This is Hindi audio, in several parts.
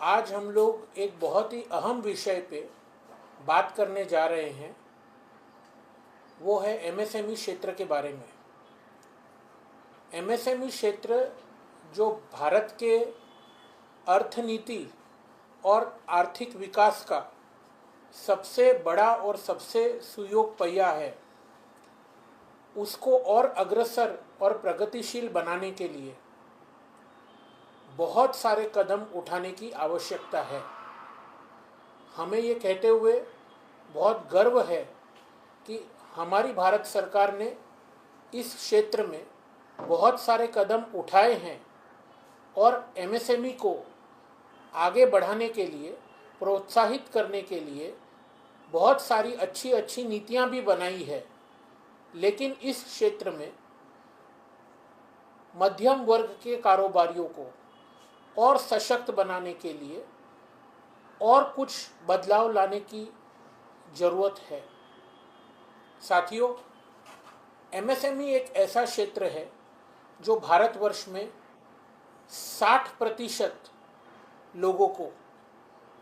आज हम लोग एक बहुत ही अहम विषय पे बात करने जा रहे हैं। वो है एमएसएमई क्षेत्र के बारे में। एमएसएमई क्षेत्र जो भारत के अर्थनीति और आर्थिक विकास का सबसे बड़ा और सबसे सुयोग पहिया है, उसको और अग्रसर और प्रगतिशील बनाने के लिए बहुत सारे कदम उठाने की आवश्यकता है। हमें ये कहते हुए बहुत गर्व है कि हमारी भारत सरकार ने इस क्षेत्र में बहुत सारे कदम उठाए हैं और एमएसएमई को आगे बढ़ाने के लिए, प्रोत्साहित करने के लिए बहुत सारी अच्छी अच्छी नीतियां भी बनाई है। लेकिन इस क्षेत्र में मध्यम वर्ग के कारोबारियों को और सशक्त बनाने के लिए और कुछ बदलाव लाने की ज़रूरत है। साथियों, एमएसएमई एक ऐसा क्षेत्र है जो भारतवर्ष में 60% लोगों को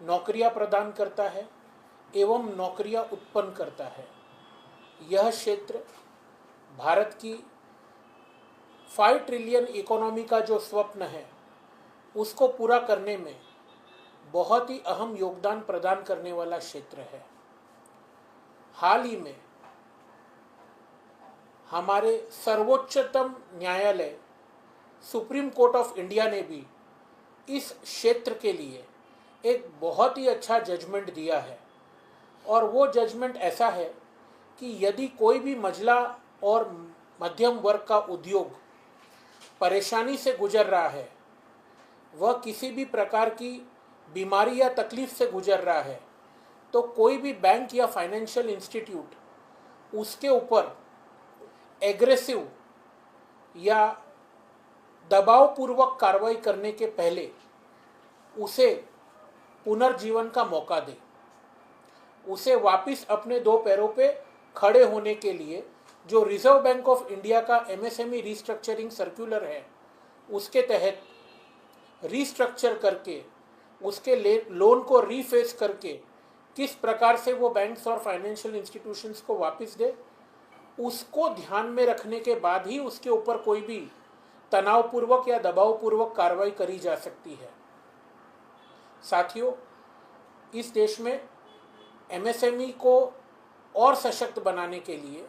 नौकरियां प्रदान करता है एवं नौकरियां उत्पन्न करता है। यह क्षेत्र भारत की 5 ट्रिलियन इकोनॉमी का जो स्वप्न है उसको पूरा करने में बहुत ही अहम योगदान प्रदान करने वाला क्षेत्र है। हाल ही में हमारे सर्वोच्चतम न्यायालय सुप्रीम कोर्ट ऑफ इंडिया ने भी इस क्षेत्र के लिए एक बहुत ही अच्छा जजमेंट दिया है। और वो जजमेंट ऐसा है कि यदि कोई भी मझला और मध्यम वर्ग का उद्योग परेशानी से गुजर रहा है, वह किसी भी प्रकार की बीमारी या तकलीफ से गुजर रहा है, तो कोई भी बैंक या फाइनेंशियल इंस्टीट्यूट उसके ऊपर एग्रेसिव या दबावपूर्वक कार्रवाई करने के पहले उसे पुनर्जीवन का मौका दे, उसे वापस अपने 2 पैरों पे खड़े होने के लिए जो रिजर्व बैंक ऑफ इंडिया का एमएसएमई रिस्ट्रक्चरिंग सर्कुलर है, उसके तहत रिस्ट्रक्चर करके उसके लोन को रीफेस करके किस प्रकार से वो बैंक्स और फाइनेंशियल इंस्टीट्यूशंस को वापस दे, उसको ध्यान में रखने के बाद ही उसके ऊपर कोई भी तनावपूर्वक या दबावपूर्वक कार्रवाई करी जा सकती है। साथियों, इस देश में एमएसएमई को और सशक्त बनाने के लिए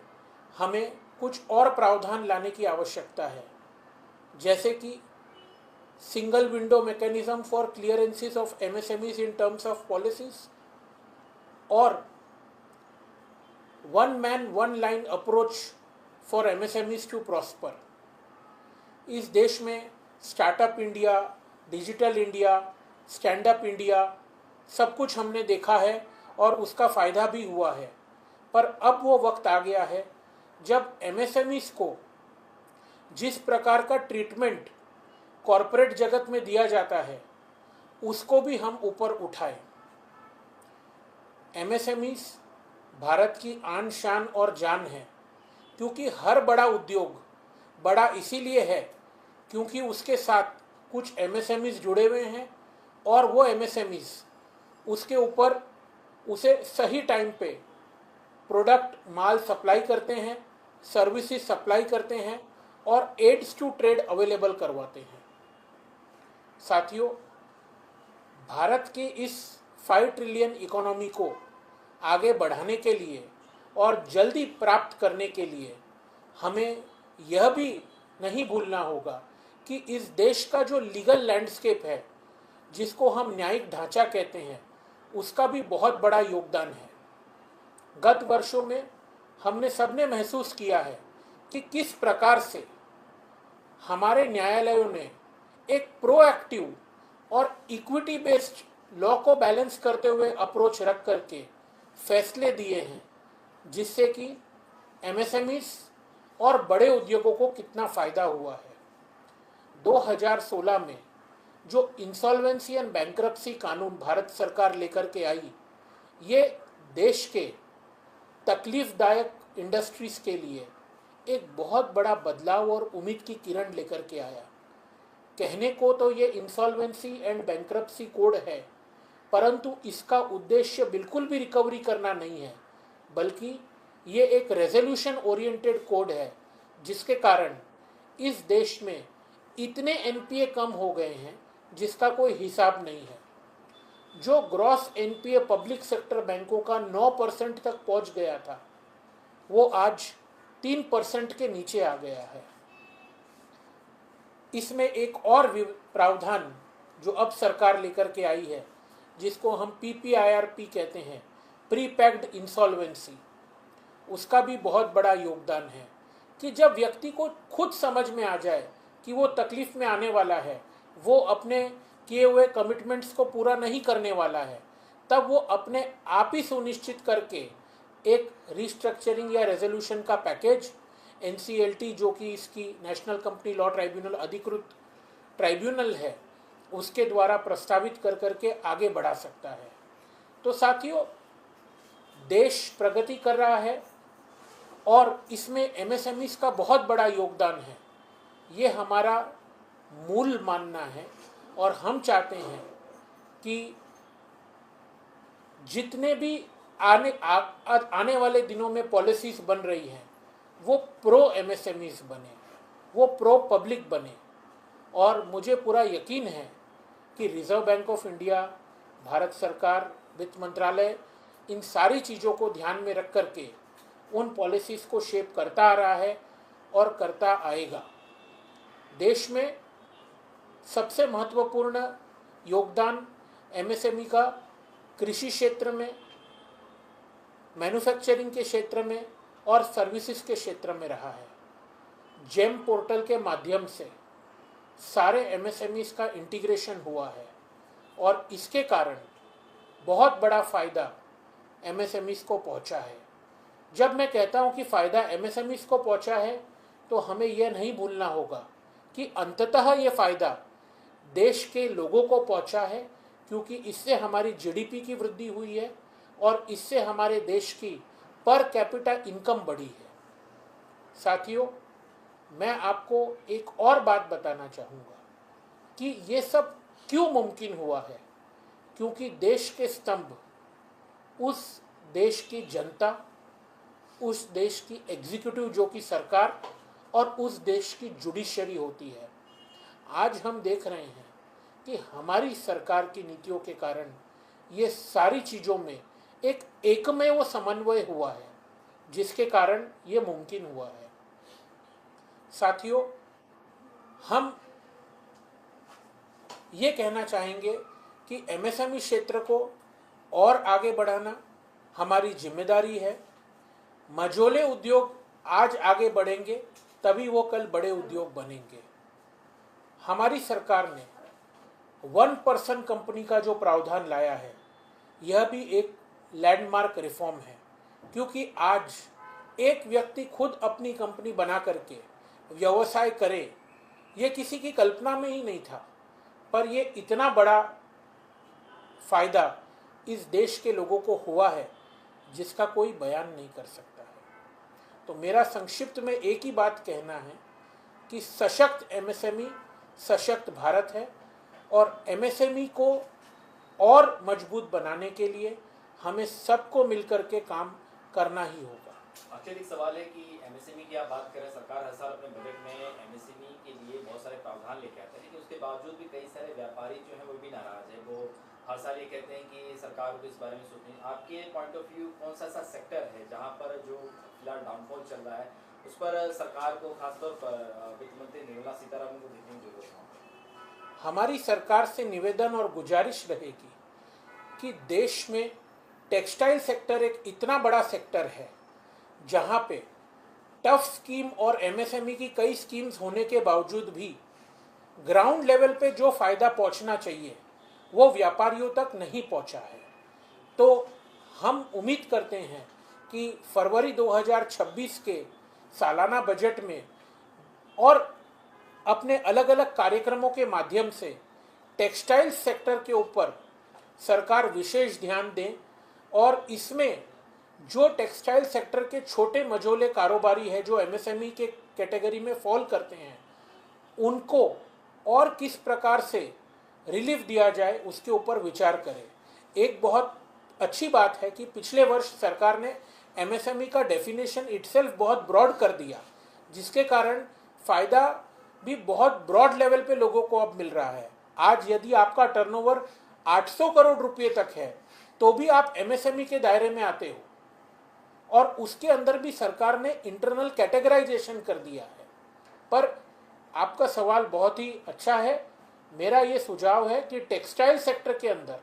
हमें कुछ और प्रावधान लाने की आवश्यकता है, जैसे कि single window mechanism for clearances of MSMEs in terms of policies और 1 man 1 line approach for MSMEs to prosper. इस देश में startup India, digital India, stand up India सब कुछ हमने देखा है और उसका फ़ायदा भी हुआ है। पर अब वो वक्त आ गया है जब एमएसएमईज को जिस प्रकार का ट्रीटमेंट कॉरपोरेट जगत में दिया जाता है उसको भी हम ऊपर उठाएं। एमएसएमईज भारत की आन शान और जान है, क्योंकि हर बड़ा उद्योग बड़ा इसीलिए है क्योंकि उसके साथ कुछ एमएसएमईज जुड़े हुए हैं और वो एमएसएमईज उसके ऊपर उसे सही टाइम पे प्रोडक्ट माल सप्लाई करते हैं, सर्विसेज सप्लाई करते हैं और एड्स टू ट्रेड अवेलेबल करवाते हैं। साथियों, भारत की इस 5 ट्रिलियन इकोनॉमी को आगे बढ़ाने के लिए और जल्दी प्राप्त करने के लिए हमें यह भी नहीं भूलना होगा कि इस देश का जो लीगल लैंडस्केप है, जिसको हम न्यायिक ढांचा कहते हैं, उसका भी बहुत बड़ा योगदान है। गत वर्षों में हमने सबने महसूस किया है कि किस प्रकार से हमारे न्यायालयों ने एक प्रोएक्टिव और इक्विटी बेस्ड लॉ को बैलेंस करते हुए अप्रोच रख करके फैसले दिए हैं, जिससे कि एमएसएमईज और बड़े उद्योगों को कितना फ़ायदा हुआ है। 2016 में जो इंसॉल्वेंसी एंड बैंक्रप्सी कानून भारत सरकार लेकर के आई, ये देश के तकलीफदायक इंडस्ट्रीज के लिए एक बहुत बड़ा बदलाव और उम्मीद की किरण लेकर के आया। कहने को तो ये इंसॉल्वेंसी एंड बैंक्रप्सी कोड है, परंतु इसका उद्देश्य बिल्कुल भी रिकवरी करना नहीं है, बल्कि ये एक रेजोल्यूशन ओरिएंटेड कोड है, जिसके कारण इस देश में इतने एनपीए कम हो गए हैं जिसका कोई हिसाब नहीं है। जो ग्रॉस एनपीए पब्लिक सेक्टर बैंकों का 9% तक पहुंच गया था, वो आज 3% के नीचे आ गया है। इसमें एक और प्रावधान जो अब सरकार लेकर के आई है, जिसको हम पीपीआईआरपी कहते हैं, प्री पैक्ड इंसॉल्वेंसी, उसका भी बहुत बड़ा योगदान है कि जब व्यक्ति को खुद समझ में आ जाए कि वो तकलीफ में आने वाला है, वो अपने किए हुए कमिटमेंट्स को पूरा नहीं करने वाला है, तब वो अपने आप ही सुनिश्चित करके एक रिस्ट्रक्चरिंग या रेजोल्यूशन का पैकेज एनसीएलटी, जो कि इसकी नेशनल कंपनी लॉ ट्राइब्यूनल अधिकृत ट्राइब्यूनल है, उसके द्वारा प्रस्तावित कर करके आगे बढ़ा सकता है। तो साथियों, देश प्रगति कर रहा है और इसमें एमएसएमईज का बहुत बड़ा योगदान है, ये हमारा मूल मानना है। और हम चाहते हैं कि जितने भी आने वाले दिनों में पॉलिसीज बन रही हैं, वो प्रो एमएसएमईज बने, वो प्रो पब्लिक बने। और मुझे पूरा यकीन है कि reserve bank of India, Bharat सरकार, वित्त मंत्रालय इन सारी चीज़ों को ध्यान में रख करके उन पॉलिसीज़ को शेप करता आ रहा है और करता आएगा। देश में सबसे महत्वपूर्ण योगदान एमएसएमई का कृषि क्षेत्र में, मैन्युफैक्चरिंग के क्षेत्र में और सर्विसेज के क्षेत्र में रहा है। जेम पोर्टल के माध्यम से सारे एमएसएमईज का इंटीग्रेशन हुआ है और इसके कारण बहुत बड़ा फ़ायदा एमएसएमईज को पहुंचा है। जब मैं कहता हूं कि फ़ायदा एमएसएमईज को पहुंचा है, तो हमें यह नहीं भूलना होगा कि अंततः ये फ़ायदा देश के लोगों को पहुंचा है, क्योंकि इससे हमारी जीडीपी की वृद्धि हुई है और इससे हमारे देश की पर कैपिटा इनकम बढ़ी है। साथियों, मैं आपको एक और बात बताना चाहूँगा कि ये सब क्यों मुमकिन हुआ है, क्योंकि देश के स्तंभ उस देश की जनता, उस देश की एग्जीक्यूटिव जो कि सरकार और उस देश की जुडिशरी होती है। आज हम देख रहे हैं कि हमारी सरकार की नीतियों के कारण ये सारी चीज़ों में एक एकमेव समन्वय हुआ है, जिसके कारण ये मुमकिन हुआ है। साथियों, हम ये कहना चाहेंगे कि एमएसएमई क्षेत्र को और आगे बढ़ाना हमारी जिम्मेदारी है। मझोले उद्योग आज आगे बढ़ेंगे तभी वो कल बड़े उद्योग बनेंगे। हमारी सरकार ने 1% कंपनी का जो प्रावधान लाया है, यह भी एक लैंडमार्क रिफॉर्म है, क्योंकि आज एक व्यक्ति खुद अपनी कंपनी बना करके व्यवसाय करे, ये किसी की कल्पना में ही नहीं था, पर ये इतना बड़ा फायदा इस देश के लोगों को हुआ है जिसका कोई बयान नहीं कर सकता है। तो मेरा संक्षिप्त में एक ही बात कहना है कि सशक्त एमएसएमई सशक्त भारत है, और एमएसएमई को और मजबूत बनाने के लिए हमें सबको मिलकर के काम करना ही होगा। आखिर एक सवाल है कि एमएसएमई की आप बात करें, सरकार हर साल अपने बजट में एमएसएमई के लिए बहुत सारे प्रावधान लेके आते हैं, लेकिन उसके बावजूद भी कई सारे व्यापारी जो हैं वो भी नाराज है। वो हर साल ये कहते हैं कि सरकार को इस बारे में सोचनी। आपके पॉइंट ऑफ व्यू कौन सा ऐसा सेक्टर है जहाँ पर जो फिलहाल डाउनफॉल चल रहा है, उस पर सरकार को खासतौर पर वित्त मंत्री निर्मला सीतारमण को देखने की जरूरत है? हमारी सरकार से निवेदन और गुजारिश रहेगी कि देश में टेक्सटाइल सेक्टर एक इतना बड़ा सेक्टर है जहाँ पे टफ स्कीम और एमएसएमई की कई स्कीम्स होने के बावजूद भी ग्राउंड लेवल पे जो फ़ायदा पहुँचना चाहिए वो व्यापारियों तक नहीं पहुँचा है। तो हम उम्मीद करते हैं कि फरवरी 2026 के सालाना बजट में और अपने अलग अलग कार्यक्रमों के माध्यम से टेक्सटाइल सेक्टर के ऊपर सरकार विशेष ध्यान दें, और इसमें जो टेक्सटाइल सेक्टर के छोटे मझोले कारोबारी है जो एमएसएमई के कैटेगरी में फॉल करते हैं, उनको और किस प्रकार से रिलीफ दिया जाए उसके ऊपर विचार करें। एक बहुत अच्छी बात है कि पिछले वर्ष सरकार ने एमएसएमई का डेफिनेशन इटसेल्फ बहुत ब्रॉड कर दिया, जिसके कारण फ़ायदा भी बहुत ब्रॉड लेवल पे लोगों को अब मिल रहा है। आज यदि आपका टर्नओवर 800 करोड़ रुपए तक है तो भी आप एमएसएमई के दायरे में आते हो, और उसके अंदर भी सरकार ने इंटरनल कैटेगराइजेशन कर दिया है। पर आपका सवाल बहुत ही अच्छा है। मेरा ये सुझाव है कि टेक्सटाइल सेक्टर के अंदर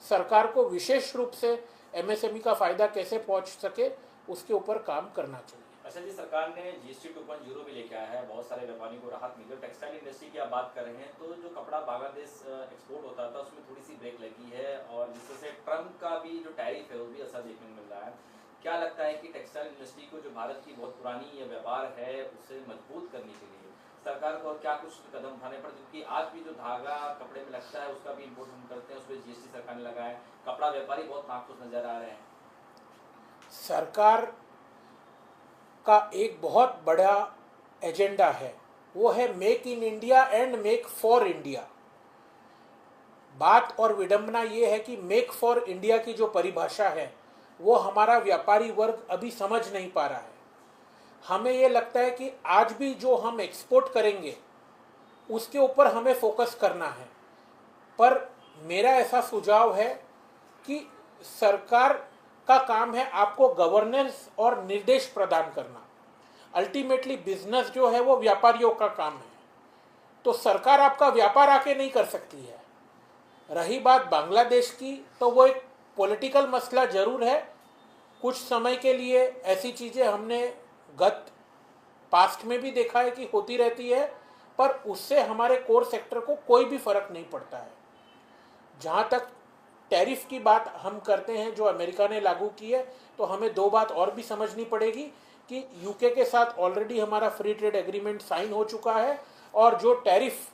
सरकार को विशेष रूप से एमएसएमई का फायदा कैसे पहुंच सके उसके ऊपर काम करना चाहिए। अच्छा जी, सरकार ने जीएसटी 2.0 भी लेके आया है, बहुत सारे व्यापारियों को राहत मिली। टेक्सटाइल इंडस्ट्री की आप बात कर रहे हैं तो जो कपड़ा बांग्लादेश एक्सपोर्ट होता था उसमें थोड़ी सी ब्रेक लगी है, और जिस तरह से ट्रम्प का भी जो टैरिफ है वो भी असर देखने को मिल रहा है। क्या लगता है कि टेक्सटाइल इंडस्ट्री को, जो भारत की बहुत पुरानी ये व्यापार है, उसे मजबूत करने के लिए सरकार को और क्या कुछ कदम उठाने पड़ते? क्योंकि आज भी जो धागा कपड़े में लगता है उसका भी इम्पोर्ट हम करते हैं, उस पर जीएसटी सरकार ने लगाया है। कपड़ा व्यापारी बहुत नाखुश नजर आ रहे हैं। सरकार का एक बहुत बड़ा एजेंडा है, वो है make in India and make for India. बात और विडंबना ये है कि मेक फॉर इंडिया की जो परिभाषा है वो हमारा व्यापारी वर्ग अभी समझ नहीं पा रहा है। हमें ये लगता है कि आज भी जो हम एक्सपोर्ट करेंगे उसके ऊपर हमें फोकस करना है, पर मेरा ऐसा सुझाव है कि सरकार का काम है आपको गवर्नेंस और निर्देश प्रदान करना। अल्टीमेटली बिजनेस जो है वो व्यापारियों का काम है, तो सरकार आपका व्यापार आके नहीं कर सकती है। रही बात बांग्लादेश की, तो वो एक पॉलिटिकल मसला जरूर है। कुछ समय के लिए ऐसी चीज़ें हमने गत पास्ट में भी देखा है कि होती रहती है, पर उससे हमारे कोर सेक्टर को कोई भी फर्क नहीं पड़ता है। जहाँ तक टैरिफ की बात हम करते हैं जो अमेरिका ने लागू की है, तो हमें दो बात और भी समझनी पड़ेगी कि यूके के साथ ऑलरेडी हमारा फ्री ट्रेड एग्रीमेंट साइन हो चुका है, और जो टैरिफ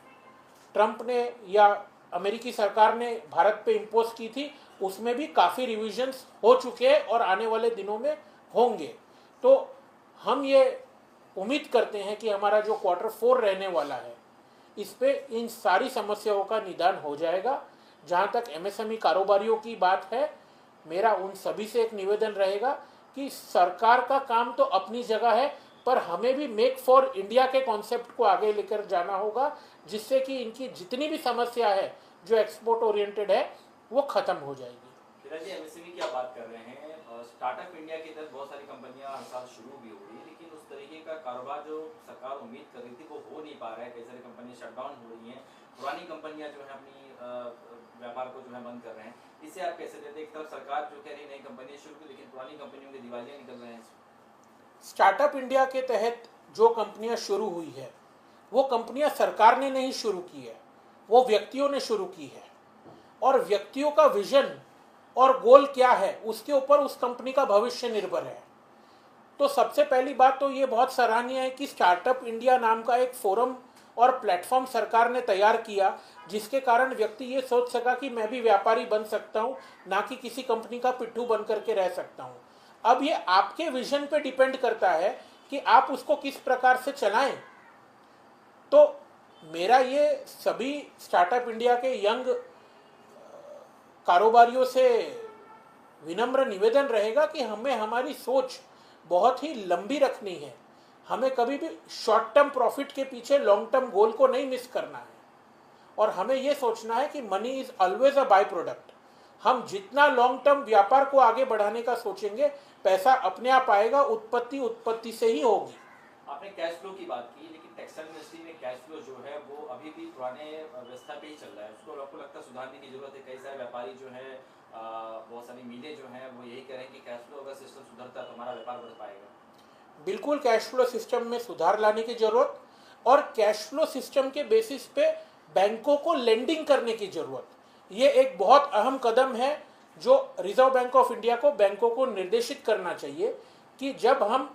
ट्रंप ने या अमेरिकी सरकार ने भारत पे इम्पोज की थी उसमें भी काफ़ी रिविजन्स हो चुके हैं और आने वाले दिनों में होंगे। तो हम ये उम्मीद करते हैं कि हमारा जो Q4 रहने वाला है इस पे इन सारी समस्याओं का निदान हो जाएगा। जहाँ तक एमएसएमई कारोबारियों की बात है, मेरा उन सभी से एक निवेदन रहेगा कि सरकार का काम तो अपनी जगह है, पर हमें भी मेक फॉर इंडिया के कॉन्सेप्ट को आगे लेकर जाना होगा, जिससे कि इनकी जितनी भी समस्या है जो एक्सपोर्ट ओरिएंटेड है वो खत्म हो जाएगी। जी, एमएसएमई की आप बात कर रहे हैं, स्टार्टअप इंडिया के तहत बहुत सारी कंपनियां हर साल शुरू भी हो रही है, लेकिन उस तरीके का कारोबार जो सरकार उम्मीद कर रही थी वो हो नहीं पा रहा है। कई सारी कंपनियां शटडाउन हो रही हैं, पुरानी कंपनियां जो है अपनी व्यापार को जो है बंद कर रहे हैं। इससे आप कैसे देते हैं? एक तरफ सरकार जो कह रही नई कंपनियां शुरू की, लेकिन पुरानी कंपनियों के दिवालिया निकल रहे हैं। स्टार्टअप इंडिया के तहत जो कंपनियां शुरू हुई है वो कंपनियां सरकार ने नहीं शुरू की है, वो व्यक्तियों ने शुरू की है, और व्यक्तियों का विजन और गोल क्या है उसके ऊपर उस कंपनी का भविष्य निर्भर है। तो सबसे पहली बात तो ये बहुत सराहनीय है कि स्टार्टअप इंडिया नाम का एक फोरम और प्लेटफॉर्म सरकार ने तैयार किया, जिसके कारण व्यक्ति ये सोच सका कि मैं भी व्यापारी बन सकता हूँ, ना कि किसी कंपनी का पिट्ठू बन करके रह सकता हूँ। अब ये आपके विजन पे डिपेंड करता है कि आप उसको किस प्रकार से चलाएं। तो मेरा ये सभी स्टार्टअप इंडिया के यंग कारोबारियों से विनम्र निवेदन रहेगा कि हमें हमारी सोच बहुत ही लंबी रखनी है। हमें कभी भी शॉर्ट टर्म प्रॉफिट के पीछे लॉन्ग टर्म गोल को नहीं मिस करना है, और हमें यह सोचना है कि money is always a by product. हम जितना लॉन्ग टर्म व्यापार को आगे बढ़ाने का सोचेंगे, पैसा अपने आप आएगा, उत्पत्ति से ही होगी। आपने कैश फ्लो की बात की, लेकिन टेक्सटाइल इंडस्ट्री में कैश फ्लो जो है वो अभी भी पुराने व्यवस्था पे ही चल रहा है। उसको आपको लगता है सुधारने की जरूरत है? कई सारे व्यापारी जो है, बहुत सारी मिलें जो हैं वो यही करें कि कैश फ्लो अगर सिस्टम सुधरता तो हमारा व्यापार बढ़ पाएगा। बिल्कुल कैश फ्लो सिस्टम में सुधार लाने की जरूरत, और कैश फ्लो सिस्टम के बेसिस पे बैंकों को लेंडिंग करने की जरूरत। ये एक बहुत अहम कदम है जो रिजर्व बैंक ऑफ इंडिया को बैंकों को निर्देशित करना चाहिए कि जब हम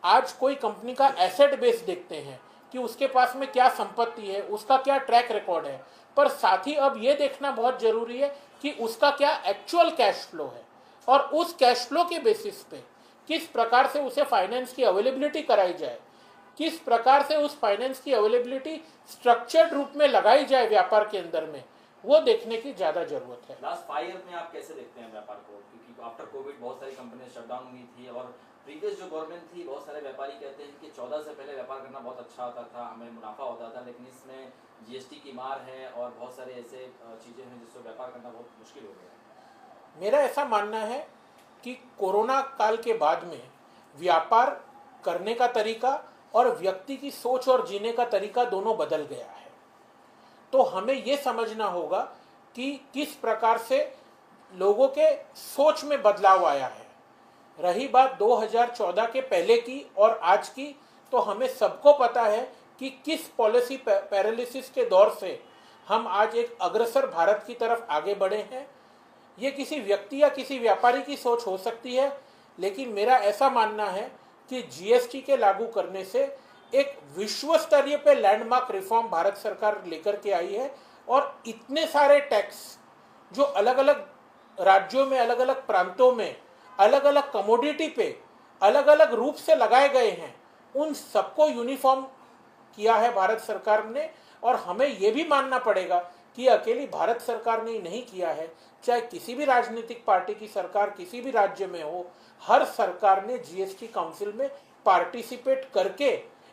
आज कोई कंपनी का एसेट बेस देखते हैं कि उसके पास में क्या संपत्ति है, उसका क्या ट्रैक रिकॉर्ड है, पर साथ ही अब ये देखना बहुत जरूरी है कि उसका क्या एक्चुअल कैश फ्लो है, और उस कैश फ्लो के बेसिस पे किस प्रकार से उसे फाइनेंस की अवेलेबिलिटी कराई जाए। किस प्रकार से उस फाइनेंस की अवेलेबिलिटी स्ट्रक्चर्ड रूप में लगाई जाए व्यापार के अंदर में, वो देखने की ज्यादा जरूरत है। लास्ट 5 ईयर में आप कैसे देखते हैं व्यापार को, क्योंकि आफ्टर कोविड बहुत सारी कंपनियां शटडाउन हुई थी और प्रीवियस जो गवर्नमेंट थी, बहुत सारे व्यापारी कहते हैं कि 14 से पहले व्यापार करना बहुत अच्छा होता था, हमें मुनाफा होता था, लेकिन इसमें जीएसटी की मार है और बहुत सारे ऐसे चीज़ें हैं जिससे व्यापार करना बहुत मुश्किल हो गया है। मेरा ऐसा मानना है कि कोरोना काल के बाद में व्यापार करने का तरीका और व्यक्ति की सोच और जीने का तरीका दोनों बदल गया है। तो हमें ये समझना होगा कि किस प्रकार से लोगों के सोच में बदलाव आया है। रही बात 2014 के पहले की और आज की, तो हमें सबको पता है कि किस पॉलिसी पैरालिसिस के दौर से हम आज एक अग्रसर भारत की तरफ आगे बढ़े हैं। ये किसी व्यक्ति या किसी व्यापारी की सोच हो सकती है, लेकिन मेरा ऐसा मानना है कि जीएसटी के लागू करने से एक विश्व स्तरीय पे लैंडमार्क रिफॉर्म भारत सरकार लेकर के आई है और इतने सारे टैक्स जो अलग अलग राज्यों में, अलग अलग प्रांतों में, अलग अलग कमोडिटी पे अलग अलग रूप से लगाए गए हैं, उन सबको यूनिफॉर्म किया है भारत सरकार ने। और हमें यह भी मानना पड़ेगा कि अकेली भारत सरकार ने नहीं किया है, चाहे किसी भी राजनीतिक पार्टी की सरकार किसी भी राज्य में हो, हर सरकार ने जीएसटी काउंसिल में पार्टिसिपेट करके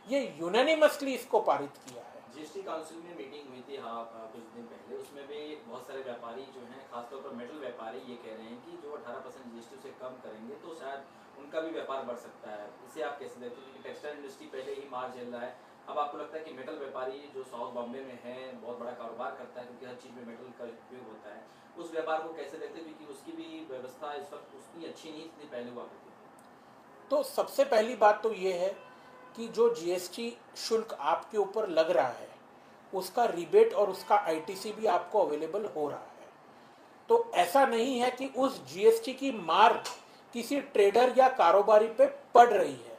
ये यूनानिमसली इसको पारित किया है। जीएसटी काउंसिल में मीटिंग हुई थी कुछ दिन पहले, उसमें भी बहुत सारे व्यापारी जो हैं, खासतौर पर मेटल व्यापारी, ये कह रहे हैं कि जो 18% जीएसटी से कम करेंगे तो शायद उनका भी व्यापार बढ़ सकता है। इसे आप कैसे देखते हैं, क्योंकि टेक्सटाइल इंडस्ट्री पहले ही मार झेल रहा है, अब आपको लगता है कि मेटल व्यापारी जो साउथ बॉम्बे में है, बहुत बड़ा कारोबार करता है क्योंकि हर चीज़ में मेटल का उपयोग होता है, उस व्यापार को कैसे देखते हैं, क्योंकि उसकी भी व्यवस्था इस वक्त उतनी अच्छी नहीं जितनी पहले हुआ करती थी। तो सबसे पहली बात तो ये है कि जो जीएसटी शुल्क आपके ऊपर लग रहा है उसका रिबेट और उसका आईटीसी भी आपको अवेलेबल हो रहा है। तो ऐसा नहीं है कि उस जीएसटी की मार किसी ट्रेडर या कारोबारी पे पड़ रही है।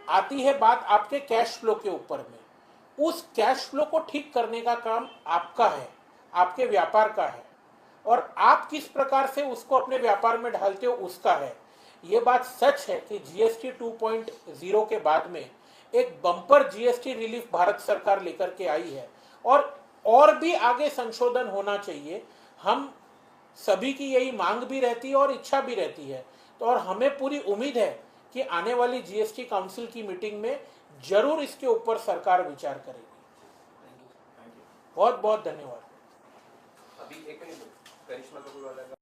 आती है बात आपके कैश फ्लो के ऊपर में, उस कैश फ्लो को ठीक करने का काम आपका है, आपके व्यापार का है, और आप किस प्रकार से उसको अपने व्यापार में ढालते हो उसका है। ये बात सच है कि जीएसटी 2.0 के बाद में एक बम्पर जीएसटी रिलीफ भारत सरकार लेकर के आई है और भी आगे संशोधन होना चाहिए। हम सभी की यही मांग भी रहती है और इच्छा भी रहती है। तो और हमें पूरी उम्मीद है कि आने वाली जीएसटी काउंसिल की मीटिंग में जरूर इसके ऊपर सरकार विचार करेगी। बहुत बहुत धन्यवाद। अभी एक करिश्मा कपूर वाला